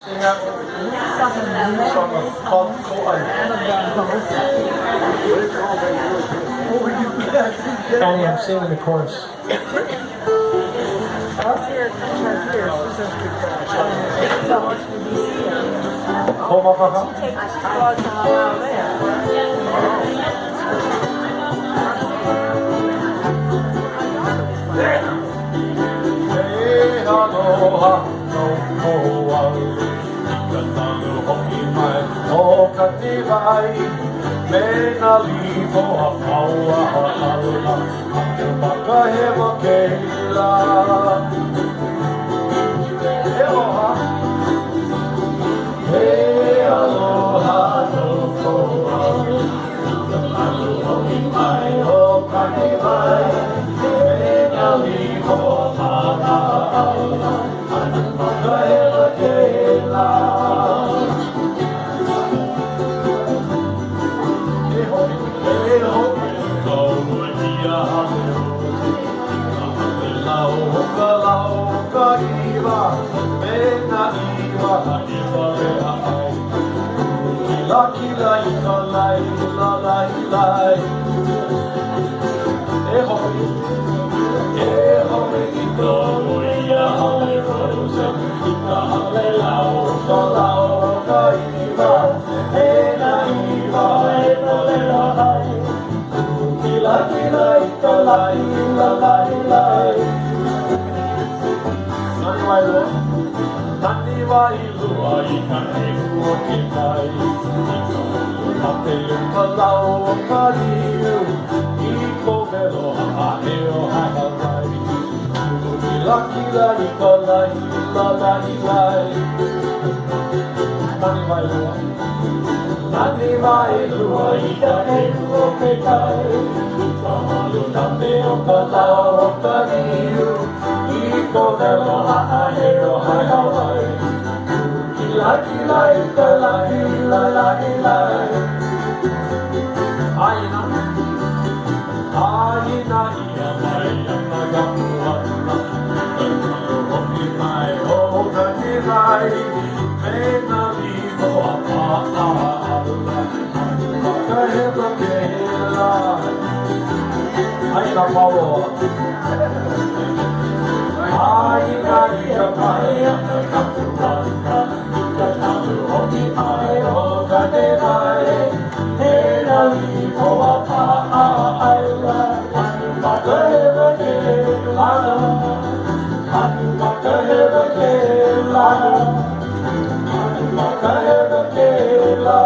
Sing out a new song called Koan. Annie, I'm singing the chorus. Home of a Hey, aloha, no koa. Kanalu hoki mai, o katiwai. Me na lipo a paua a aluna. Ake makahewa keila. Aloha. Hey, aloha, no koa. Kanalu hoki mai, o katiwai. Me na lipo a aluna. Ake makahewa keila. Kila ika lai la lai lai e hoi ika ia hale rose ika hale lau ka iwa e na iwa e pole la hai kila ika lai la lai lai nani wai lo nani wai lua ika e kua ki kai Ate ka lau ka riu I ko melo ha e o hana mai I laki lai ka lai la lai lai Nani mai lua Nani mai lua I ka e o ke kai I ka malu na me o ka lau ka riu I ko melo ha e o hana mai Laki lai ka lai la lai lai Aina Aina ia mai ana gamua Hoki mai o kani mai Me na lipo a ala Makahewa ke la Aina maua Aina ia mai ana gamua Hoki mai o kani mai Me na lipo a ala Makahewa ke la Makahewa ke la Makahewa ke la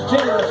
Jingle